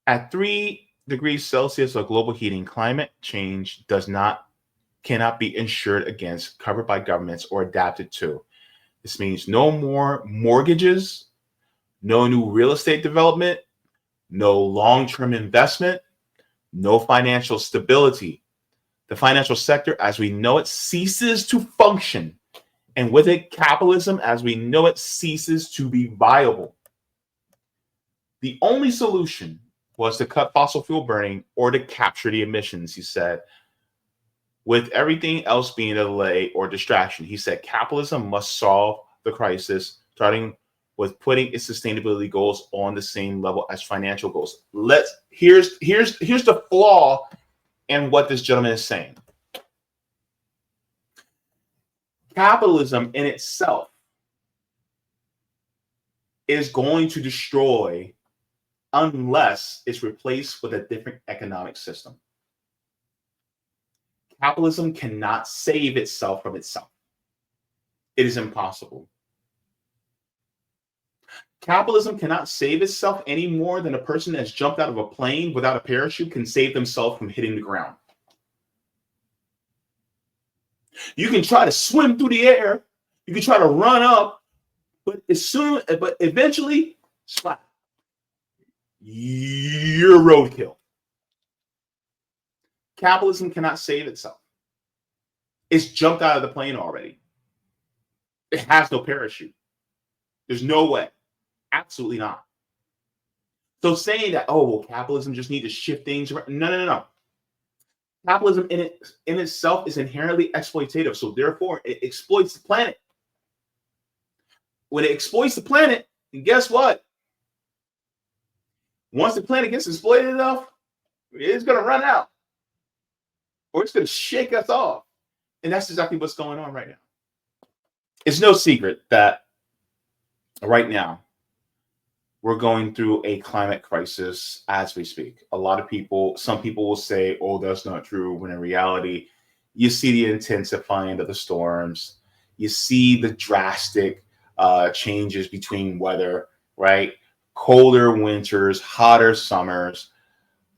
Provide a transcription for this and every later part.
At 3 degrees Celsius of global heating, climate change cannot be insured against, covered by governments, or adapted to. This means no more mortgages, no new real estate development, no long-term investment, no financial stability. The financial sector as we know it ceases to function, and with it, capitalism as we know it ceases to be viable. The only solution was to cut fossil fuel burning or to capture the emissions, he said, with everything else being a delay or distraction. He said capitalism must solve the crisis, starting with putting its sustainability goals on the same level as financial goals. Here's the flaw in what this gentleman is saying. Capitalism in itself is going to destroy unless it's replaced with a different economic system. Capitalism cannot save itself from itself. It is impossible. Capitalism cannot save itself any more than a person that's jumped out of a plane without a parachute can save themselves from hitting the ground. You can try to swim through the air, you can try to run up, but eventually, slap. You're roadkill. Capitalism cannot save itself. It's jumped out of the plane already. It has no parachute. There's no way. Absolutely not. So saying that, oh, well, capitalism just needs to shift things around. No. Capitalism in itself is inherently exploitative. So therefore, it exploits the planet. When it exploits the planet, and guess what? Once the planet gets exploited enough, it's going to run out. Or it's going to shake us off. And that's exactly what's going on right now. It's no secret that right now we're going through a climate crisis as we speak. Some people will say, oh, that's not true, when in reality, you see the intensifying of the storms. You see the drastic changes between weather, right? Colder winters, hotter summers.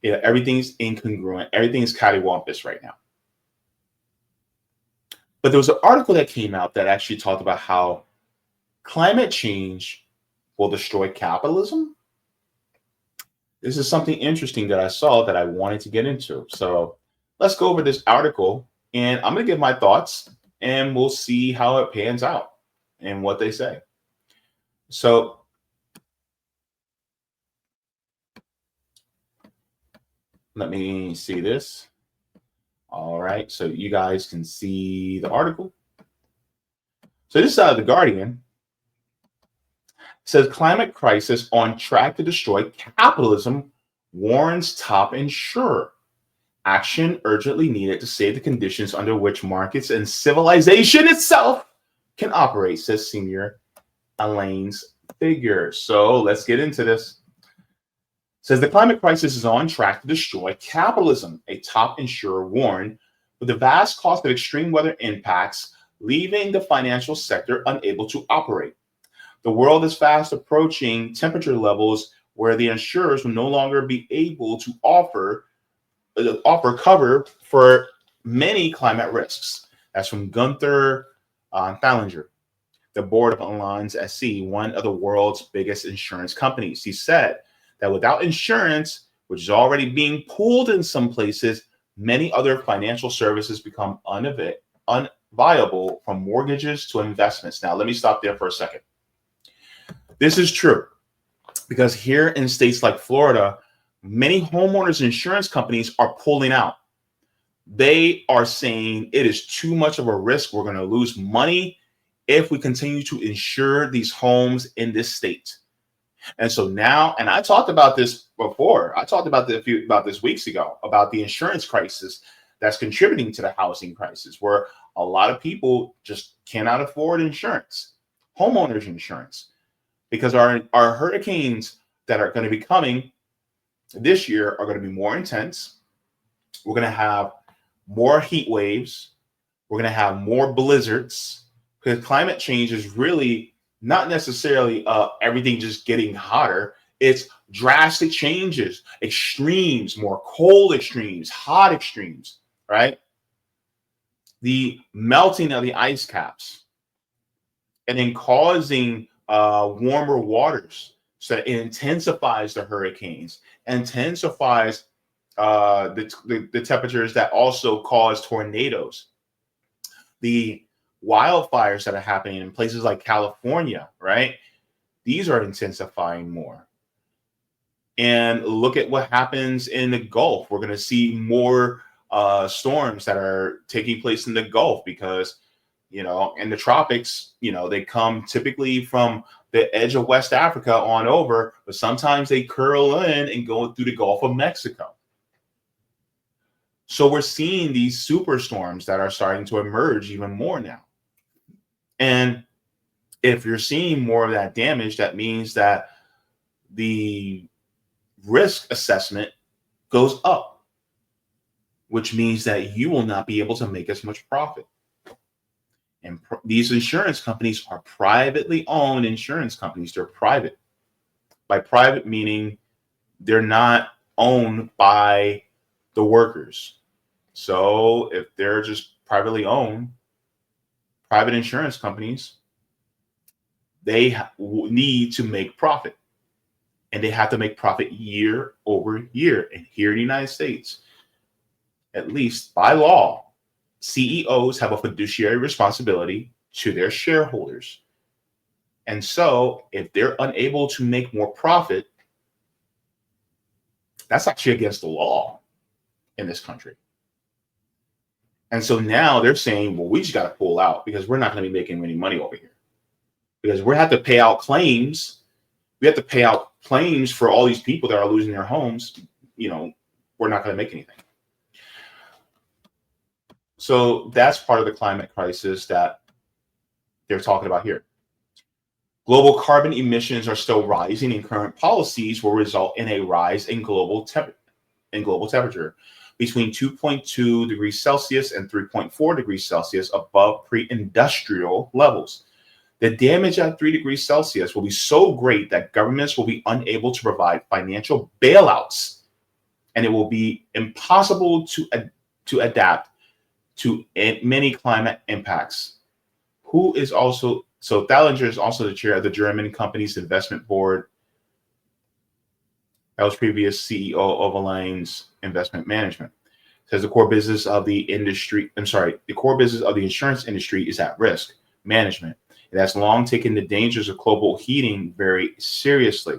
Everything's incongruent. Everything's cattywampus right now. But there was an article that came out that actually talked about how climate change will destroy capitalism. This is something interesting that I saw that I wanted to get into. So let's go over this article, and I'm going to give my thoughts, and we'll see how it pans out and what they say. So let me see this. All right, so you guys can see the article. So this is out of The Guardian. It says climate crisis on track to destroy capitalism, warns top insurer. Action urgently needed to save the conditions under which markets and civilization itself can operate, says senior Elaine's figure. So let's get into this. It says the climate crisis is on track to destroy capitalism, a top insurer warned, with the vast cost of extreme weather impacts leaving the financial sector unable to operate. The world is fast approaching temperature levels where the insurers will no longer be able to offer cover for many climate risks. That's from Gunther Thallinger, the board of Allianz SC, one of the world's biggest insurance companies. He said that without insurance, which is already being pooled in some places, many other financial services become unviable, from mortgages to investments. Now, let me stop there for a second. This is true because here in states like Florida, many homeowners insurance companies are pulling out. They are saying it is too much of a risk. We're going to lose money if we continue to insure these homes in this state. And so now, and I talked about this before. I talked about this weeks ago about the insurance crisis that's contributing to the housing crisis, where a lot of people just cannot afford insurance, homeowners insurance, because our hurricanes that are going to be coming this year are going to be more intense. We're going to have more heat waves. We're going to have more blizzards, because climate change is really not necessarily everything just getting hotter. It's drastic changes, extremes, more cold extremes, hot extremes, right? The melting of the ice caps and then causing warmer waters. So it intensifies the hurricanes, intensifies the temperatures that also cause tornadoes. The wildfires that are happening in places like California, right? These are intensifying more. And look at what happens in the Gulf. We're going to see more storms that are taking place in the Gulf because, in the tropics, they come typically from the edge of West Africa on over, but sometimes they curl in and go through the Gulf of Mexico. So we're seeing these superstorms that are starting to emerge even more now. And if you're seeing more of that damage, that means that the risk assessment goes up, which means that you will not be able to make as much profit. And these insurance companies are privately owned insurance companies. They're private. By private meaning they're not owned by the workers. So if they're just privately owned, private insurance companies, they need to make profit. And they have to make profit year over year. And here in the United States, at least by law, CEOs have a fiduciary responsibility to their shareholders. And so if they're unable to make more profit, that's actually against the law in this country. And so now they're saying, well, we just got to pull out because we're not going to be making any money over here. Because we have to pay out claims. We have to pay out claims for all these people that are losing their homes. We're not going to make anything. So that's part of the climate crisis that they're talking about here. Global carbon emissions are still rising, and current policies will result in a rise in global temperature between 2.2 degrees Celsius and 3.4 degrees Celsius above pre-industrial levels. The damage at 3 degrees Celsius will be so great that governments will be unable to provide financial bailouts, and it will be impossible to adapt to many climate impacts. Thallinger is also the chair of the German company's investment board. That was previous CEO of Allianz Investment Management. Says the core business of the insurance industry is at risk management. It has long taken the dangers of global heating very seriously.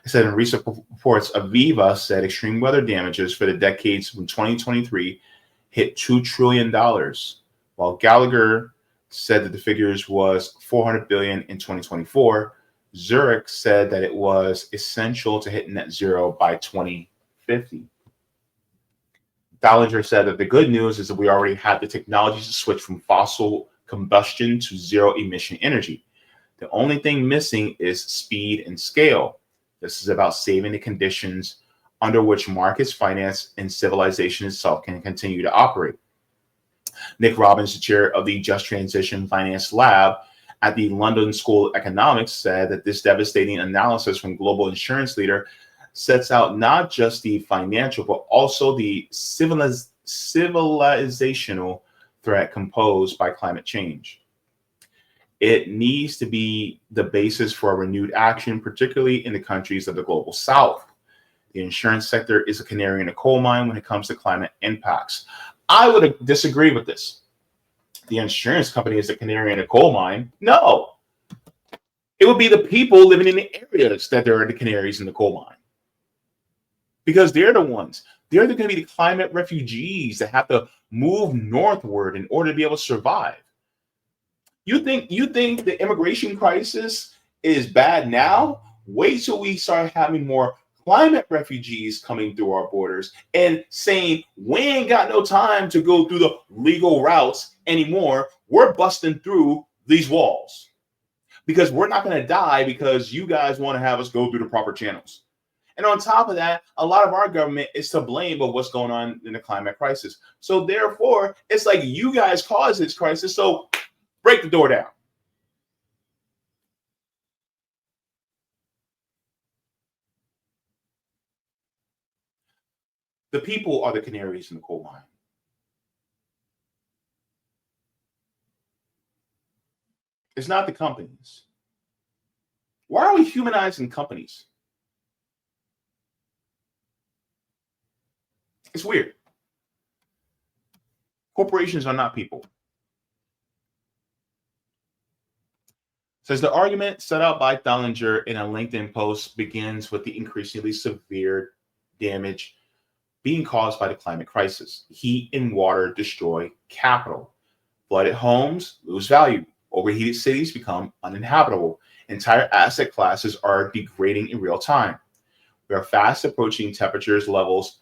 It said in recent reports, Aviva said extreme weather damages for the decades from 2023 hit $2 trillion, while Gallagher said that the figures was $400 billion in 2024. Zurich said that it was essential to hit net zero by 2050. Thallinger said that the good news is that we already have the technology to switch from fossil combustion to zero emission energy. The only thing missing is speed and scale. This is about saving the conditions under which markets, finance, and civilization itself can continue to operate. Nick Robbins, the chair of the Just Transition Finance Lab at the London School of Economics, said that this devastating analysis from global insurance leader sets out not just the financial, but also the civilizational threat composed by climate change. It needs to be the basis for a renewed action, particularly in the countries of the global south. The insurance sector is a canary in a coal mine when it comes to climate impacts. I would disagree with this. The insurance company is a canary in a coal mine. No. It would be the people living in the areas that are the canaries in the coal mine. Because they're the ones. They're going to be the climate refugees that have to move northward in order to be able to survive. You think the immigration crisis is bad now? Wait till we start having more climate refugees coming through our borders and saying, we ain't got no time to go through the legal routes anymore. We're busting through these walls because we're not going to die because you guys want to have us go through the proper channels. And on top of that, a lot of our government is to blame of what's going on in the climate crisis. So therefore, it's like you guys caused this crisis. So break the door down. The people are the canaries in the coal mine. It's not the companies. Why are we humanizing companies? It's weird. Corporations are not people. Says the argument set out by Thallinger in a LinkedIn post begins with the increasingly severe damage being caused by the climate crisis. Heat and water destroy capital. Flooded homes lose value. Overheated cities become uninhabitable. Entire asset classes are degrading in real time. We are fast approaching temperatures levels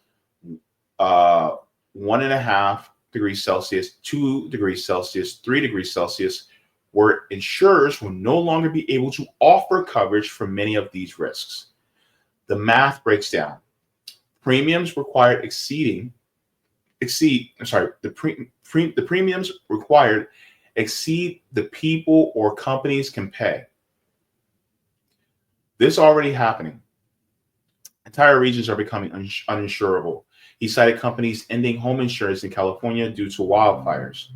1.5 degrees Celsius, 2 degrees Celsius, 3 degrees Celsius, where insurers will no longer be able to offer coverage for many of these risks. The math breaks down. Premiums required the premiums required exceed the people or companies can pay. This is already happening. Entire regions are becoming uninsurable. He cited companies ending home insurance in California due to wildfires.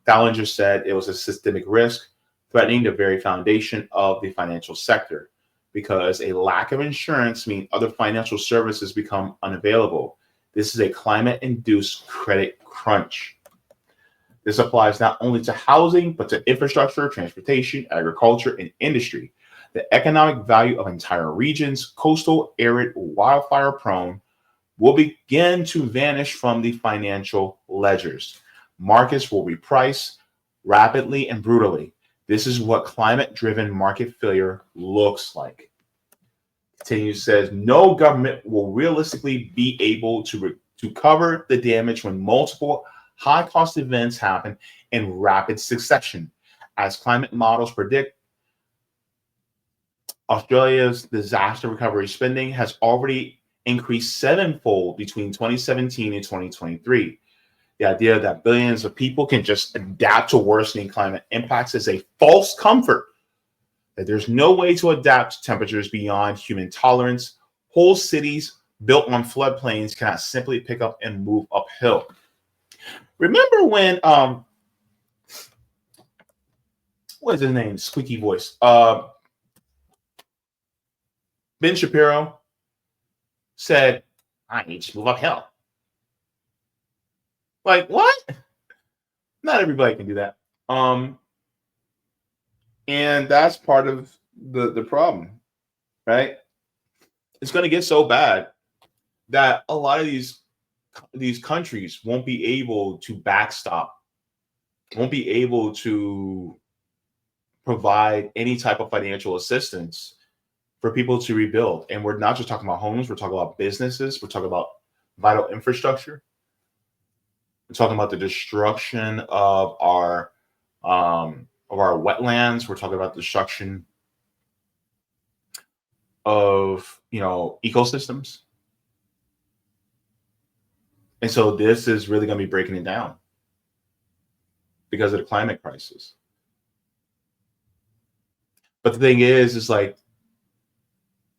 Thallinger said it was a systemic risk, threatening the very foundation of the financial sector, because a lack of insurance means other financial services become unavailable. This is a climate-induced credit crunch. This applies not only to housing, but to infrastructure, transportation, agriculture, and industry. The economic value of entire regions, coastal, arid, wildfire-prone, will begin to vanish from the financial ledgers. Markets will reprice rapidly and brutally. This is what climate-driven market failure looks like. Continues, says, no government will realistically be able to cover the damage when multiple high-cost events happen in rapid succession. As climate models predict, Australia's disaster recovery spending has already increased sevenfold between 2017 and 2023. The idea that billions of people can just adapt to worsening climate impacts is a false comfort. That there's no way to adapt to temperatures beyond human tolerance. Whole cities built on floodplains cannot simply pick up and move uphill. Remember when what is his name? Squeaky voice. Ben Shapiro said, I need to move uphill. Like, what? Not everybody can do that. And that's part of the problem, right? It's going to get so bad that a lot of these countries won't be able to backstop, won't be able to provide any type of financial assistance for people to rebuild. And we're not just talking about homes, we're talking about businesses, we're talking about vital infrastructure. We're talking about the destruction of our wetlands. We're talking about the destruction of ecosystems. And so this is really going to be breaking it down because of the climate crisis. But the thing is like,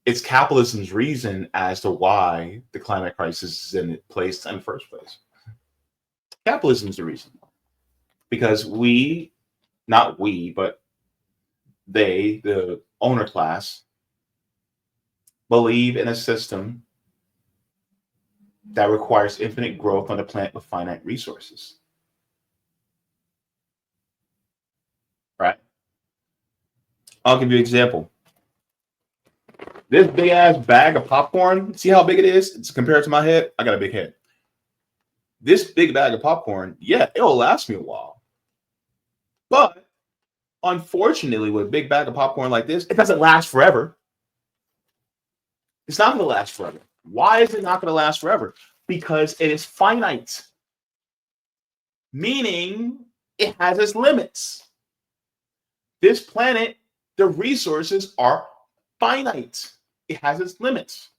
it's capitalism's reason as to why the climate crisis is in place in the first place. Capitalism is the reason. Because not we, but they, the owner class, believe in a system that requires infinite growth on a planet with finite resources. Right? I'll give you an example. This big ass bag of popcorn, see how big it is? It's compared to my head. I got a big head. This big bag of popcorn, yeah, it'll last me a while. But unfortunately, with a big bag of popcorn like this, it doesn't last forever. It's not going to last forever. Why is it not going to last forever? Because it is finite. Meaning it has its limits. This planet, the resources are finite. It has its limits.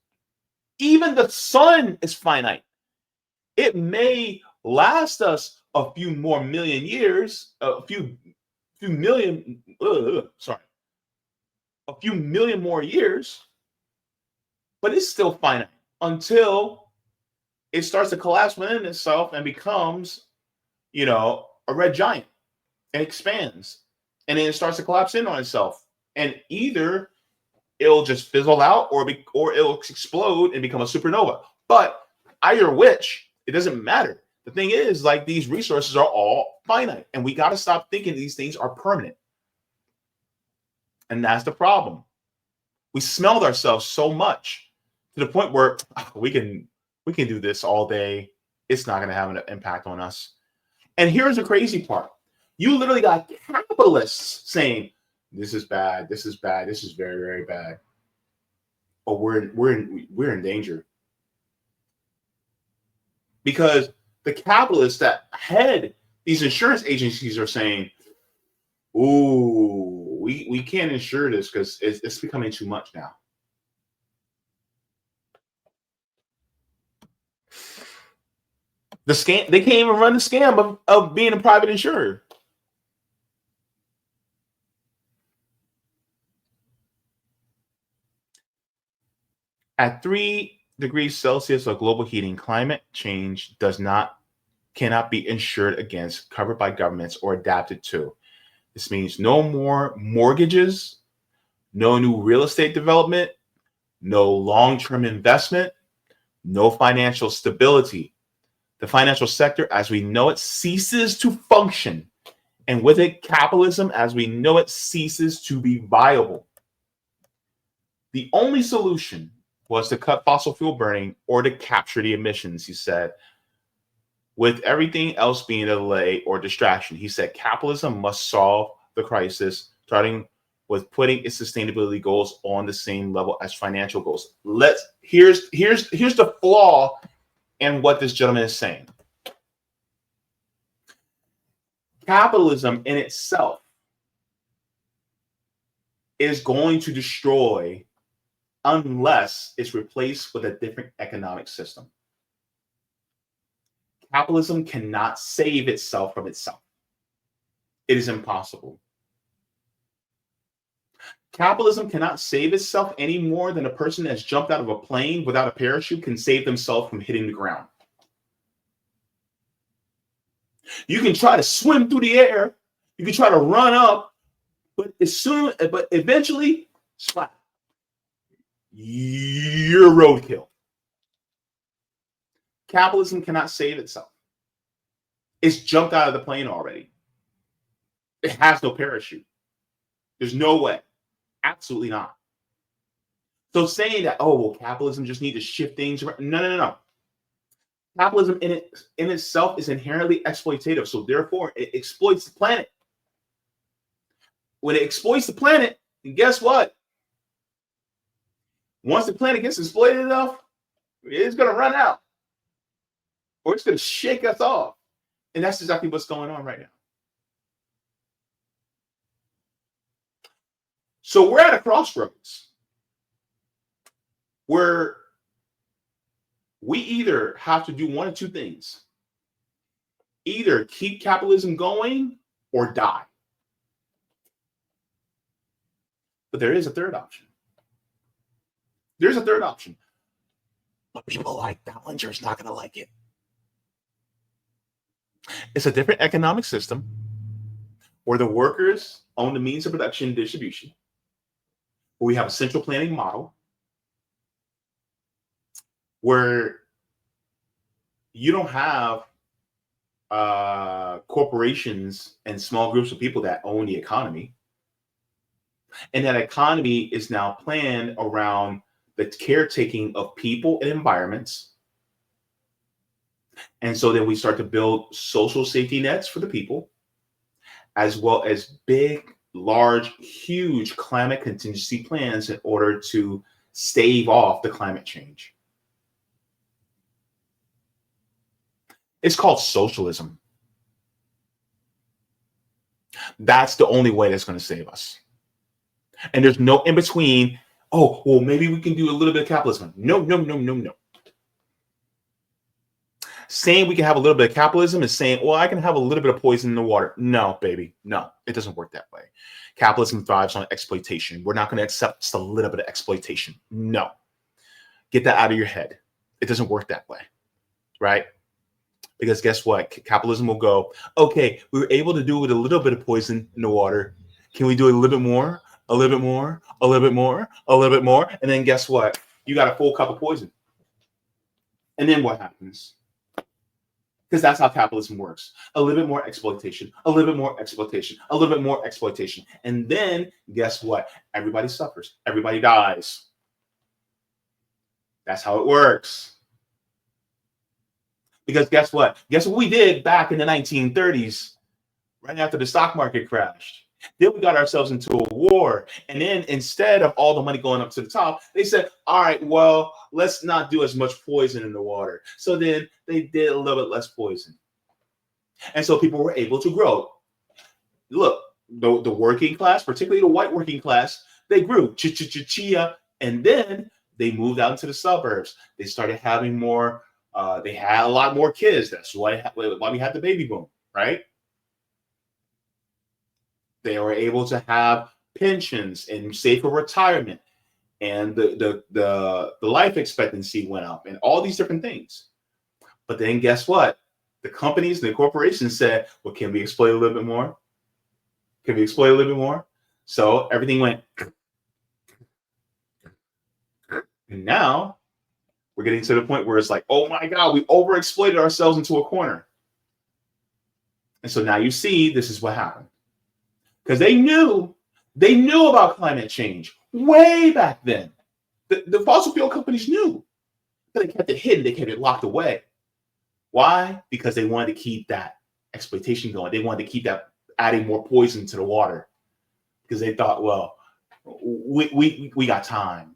Even the sun is finite. It may last us a few more million years, a few million more years, but it's still finite until it starts to collapse within itself and becomes, a red giant, and expands, and then it starts to collapse in on itself. And either it'll just fizzle out, or it'll explode and become a supernova. But either which, it doesn't matter. The thing is, like, these resources are all finite, and we got to stop thinking these things are permanent. And that's the problem. We smelled ourselves so much to the point where we can do this all day. It's not going to have an impact on us. And here's the crazy part. You literally got capitalists saying, this is bad, this is bad, this is very, very bad. But we're in danger. Because the capitalists that head these insurance agencies are saying, ooh, we can't insure this because it's becoming too much now. The scam, they can't even run the scam of being a private insurer. At 3 degrees Celsius of global heating, climate change cannot be insured against, covered by governments, or adapted to. This means no more mortgages, no new real estate development, no long-term investment, no financial stability. The financial sector, as we know it, ceases to function. And with it, capitalism, as we know it, ceases to be viable. The only solution was to cut fossil fuel burning or to capture the emissions, he said. With everything else being a delay or distraction, he said capitalism must solve the crisis, starting with putting its sustainability goals on the same level as financial goals. Here's the flaw in what this gentleman is saying. Capitalism in itself is going to destroy unless it's replaced with a different economic system. Capitalism cannot save itself from itself. It is impossible. Capitalism cannot save itself any more than a person that's jumped out of a plane without a parachute can save themselves from hitting the ground. You can try to swim through the air, you can try to run up, but eventually, slap. You're roadkill. Capitalism cannot save itself. It's jumped out of the plane already. It has no parachute. There's no way. Absolutely not. So saying that, capitalism just needs to shift things around. No. Capitalism in itself is inherently exploitative. So therefore, it exploits the planet. When it exploits the planet, and guess what? Once the planet gets exploited enough, it's going to run out. Or it's going to shake us off. And that's exactly what's going on right now. So we're at a crossroads where we either have to do one of two things. Either keep capitalism going or die. But there is a third option. There's a third option. But people like Ballinger's not going to like it. It's a different economic system where the workers own the means of production and distribution. Where we have a central planning model where you don't have corporations and small groups of people that own the economy. And that economy is now planned around the caretaking of people and environments. And so then we start to build social safety nets for the people, as well as big, large, huge climate contingency plans in order to stave off the climate change. It's called socialism. That's the only way that's going to save us. And there's no in between. Oh, well, maybe we can do a little bit of capitalism. No. Saying we can have a little bit of capitalism is saying, well, I can have a little bit of poison in the water. No, baby. No, it doesn't work that way. Capitalism thrives on exploitation. We're not going to accept just a little bit of exploitation. No. Get that out of your head. It doesn't work that way. right? Because guess what? Capitalism will go, okay, we were able to do it with a little bit of poison in the water. Can we do it a little bit more? A little bit more? A little bit more? A little bit more? And then guess what? You got a full cup of poison. And then what happens? Because that's how capitalism works. A little bit more exploitation, a little bit more exploitation, a little bit more exploitation. And then guess what? Everybody suffers. Everybody dies. That's how it works. Because guess what? Guess what we did back in the 1930s, right after the stock market crashed? Then we got ourselves into a war. And then instead of all the money going up to the top, they said, all right, well, let's not do as much poison in the water. So then they did a little bit less poison. And so people were able to grow. Look, the working class, particularly the white working class, they grew. Chia. And then they moved out into the suburbs. They started having more, they had a lot more kids. That's why we had the baby boom, right? They were able to have pensions and save for retirement, and the life expectancy went up, and all these different things. But then guess what? The companies, the corporations said, well, can we exploit a little bit more? Can we exploit a little bit more? So everything went. And now we're getting to the point where it's like, oh my God, we overexploited ourselves into a corner. And so now you see, this is what happened. Because they knew about climate change way back then. The fossil fuel companies knew, but they kept it hidden. They kept it locked away. Why? Because they wanted to keep that exploitation going. They wanted to keep that adding more poison to the water, because they thought, well, we got time.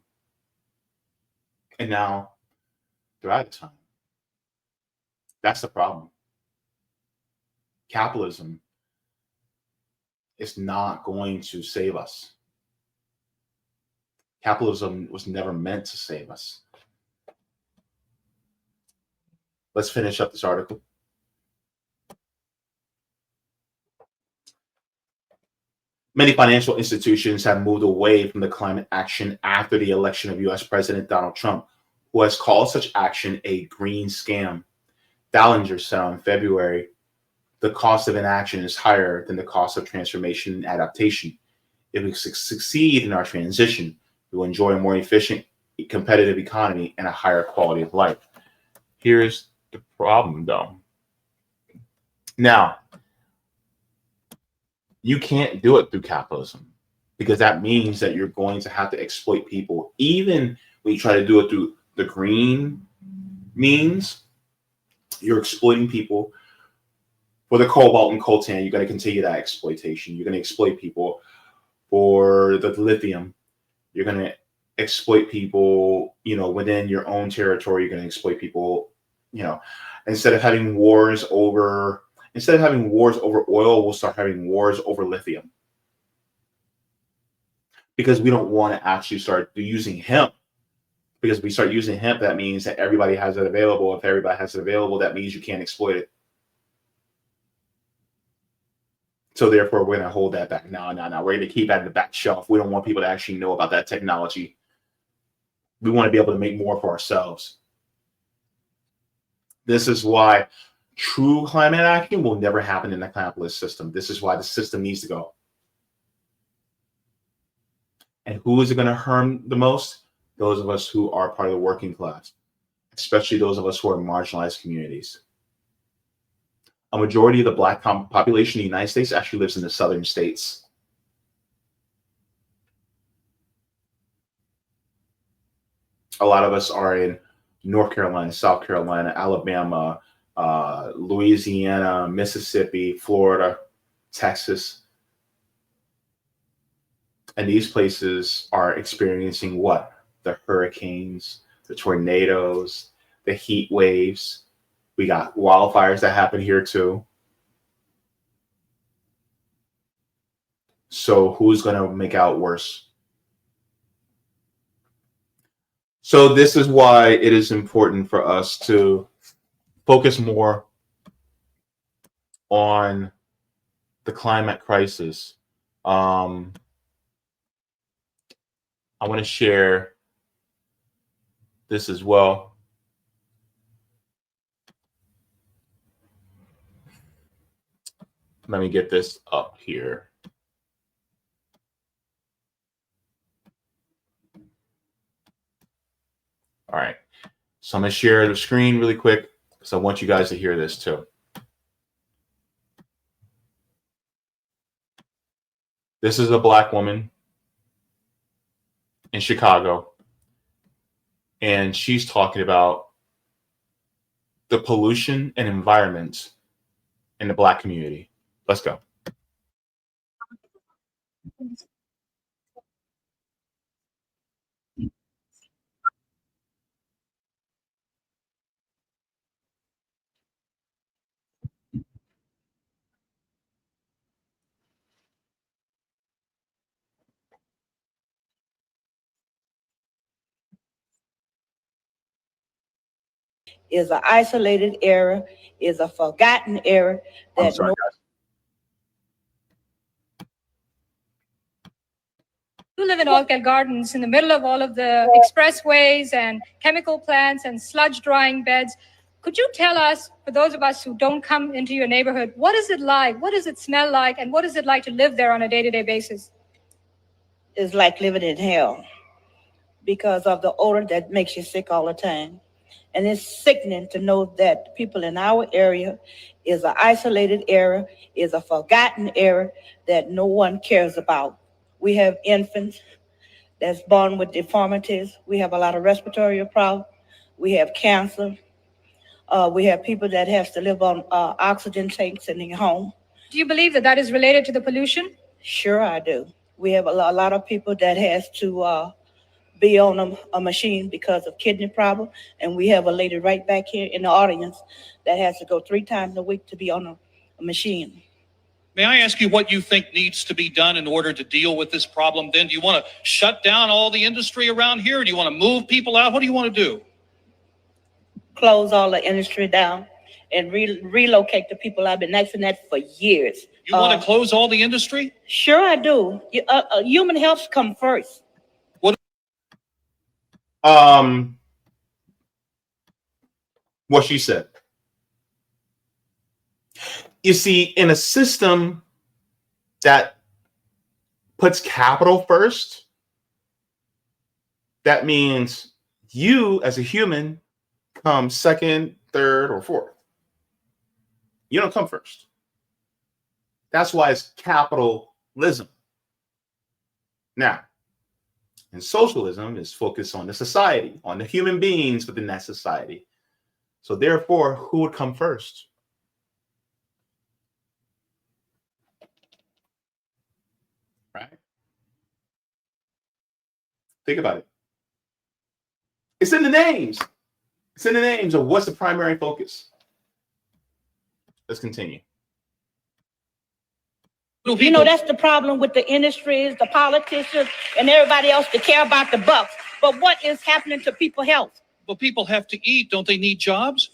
And now they're out of time. That's the problem. Capitalism is not going to save us. Capitalism was never meant to save us. Let's finish up this article. Many financial institutions have moved away from the climate action after the election of US President Donald Trump, who has called such action a green scam. Dallinger said on February, the cost of inaction is higher than the cost of transformation and adaptation. If we succeed in our transition, we will enjoy a more efficient, competitive economy and a higher quality of life. Here's the problem, though. Now, you can't do it through capitalism, because that means that you're going to have to exploit people. Even when you try to do it through the green means, you're exploiting people. For the cobalt and coltan, you're going to continue that exploitation. You're going to exploit people. For the lithium, you're going to exploit people, within your own territory. You're going to exploit people, instead of having wars over oil, we'll start having wars over lithium, because we don't want to actually start using hemp. Because if we start using hemp, that means that everybody has it available. If everybody has it available, that means you can't exploit it. So therefore, we're going to hold that back. No. We're going to keep that in the back shelf. We don't want people to actually know about that technology. We want to be able to make more for ourselves. This is why true climate action will never happen in the capitalist system. This is why the system needs to go. And who is it going to harm the most? Those of us who are part of the working class, especially those of us who are in marginalized communities. A majority of the Black population in the United States actually lives in the southern states. A lot of us are in North Carolina, South Carolina, Alabama, Louisiana, Mississippi, Florida, Texas. And these places are experiencing what? The hurricanes, the tornadoes, the heat waves. We got wildfires that happen here too. So who's going to make out worse? So this is why it is important for us to focus more on the climate crisis. I want to share this as well. Let me get this up here. All right. So I'm going to share the screen really quick because I want you guys to hear this too. This is a Black woman in Chicago, and she's talking about the pollution and environment in the Black community. Let's go. Is an isolated area, is a forgotten area that sorry, guys. You live in Orchid Gardens in the middle of all of the expressways and chemical plants and sludge drying beds. Could you tell us, for those of us who don't come into your neighborhood, what is it like? What does it smell like? And what is it like to live there on a day-to-day basis? It's like living in hell because of the odor that makes you sick all the time. And it's sickening to know that people in our area is an isolated area, is a forgotten area that no one cares about. We have infants that's born with deformities. We have a lot of respiratory problems. We have cancer. We have people that have to live on oxygen tanks in their home. Do you believe that that is related to the pollution? Sure, I do. We have a lot of people that has to be on a machine because of kidney problem, and we have a lady right back here in the audience that has to go 3 times a week to be on a machine. May I ask you what you think needs to be done in order to deal with this problem then? Do you want to shut down all the industry around here? Or do you want to move people out? What do you want to do? Close all the industry down and relocate the people. I've been asking that for years. You want to close all the industry? Sure, I do. Human health come first. What she said. You see, in a system that puts capital first, that means you as a human come second, third, or fourth. You don't come first. That's why it's capitalism. Now, and socialism is focused on the society, on the human beings within that society. So therefore, who would come first? Right? Think about it. It's in the names. It's in the names of what's the primary focus. Let's continue. You know, that's the problem with the industries, the politicians, and everybody else that care about the bucks. But what is happening to people's health? Well, people have to eat. Don't they need jobs?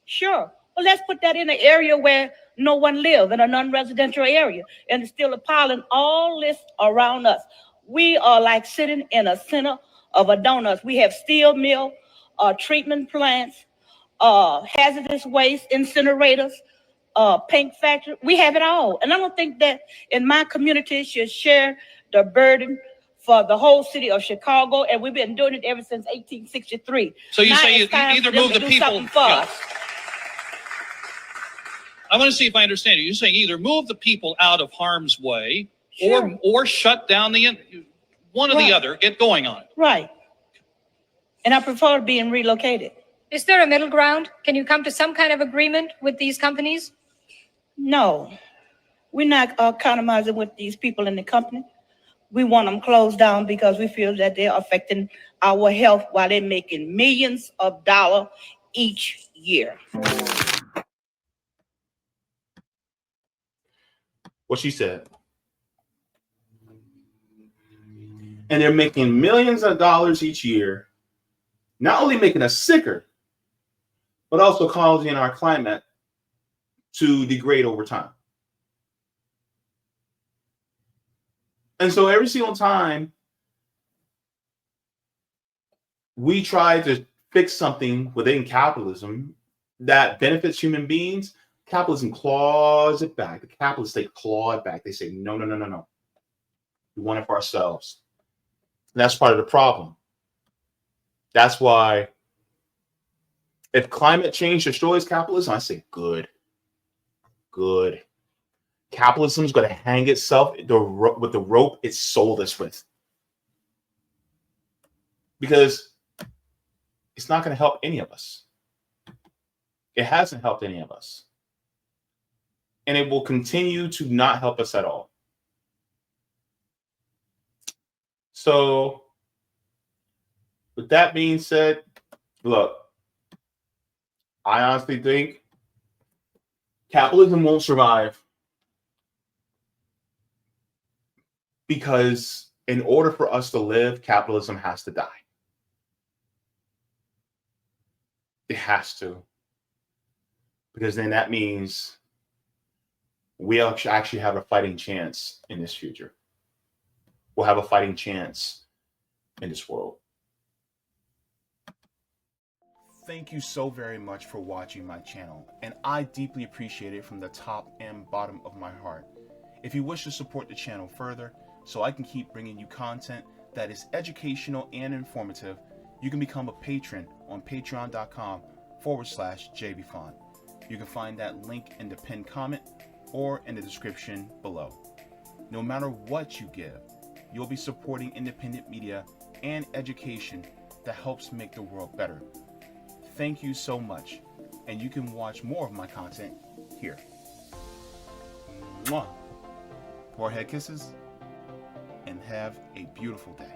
Sure. Well, let's put that in an area where no one lives, in a non-residential area, and it's still piling all this around us. We are like sitting in a center of a donut. We have steel mill, treatment plants, hazardous waste incinerators, paint factory. We have it all. And I don't think that in my community should share the burden for the whole city of Chicago. And we've been doing it ever since 1863. So you now say you time either for them move to the do people. something for us. I want to see if I understand you. You're saying either move the people out of harm's way, Sure. or shut down one or the other. Get going on it. Right. And I prefer being relocated. Is there a middle ground? Can you come to some kind of agreement with these companies? No, we're not economizing with these people in the company. We want them closed down because we feel that they're affecting our health while they're making millions of dollars each year. What she said. And they're making millions of dollars each year, not only making us sicker, but also causing our climate to degrade over time. And so every single time we try to fix something within capitalism that benefits human beings, Capitalism claws it back. The capitalists, they claw it back. They say, no, no, no, no, no. We want it for ourselves. And that's part of the problem. That's why if climate change destroys capitalism, I say good. Good. Capitalism is going to hang itself with the rope it sold us with. Because it's not going to help any of us. It hasn't helped any of us. And it will continue to not help us at all. So, with that being said, look, I honestly think capitalism won't survive because in order for us to live, capitalism has to die. It has to. Because then that means we actually have a fighting chance in this future. We'll have a fighting chance in this world. Thank you so very much for watching my channel, and I deeply appreciate it from the top and bottom of my heart. If you wish to support the channel further, so I can keep bringing you content that is educational and informative, you can become a patron on patreon.com/Jaybefaunt. You can find that link in the pinned comment or in the description below. No matter what you give, you'll be supporting independent media and education that helps make the world better. Thank you so much, and you can watch more of my content here. Mwah. Forehead kisses, and have a beautiful day.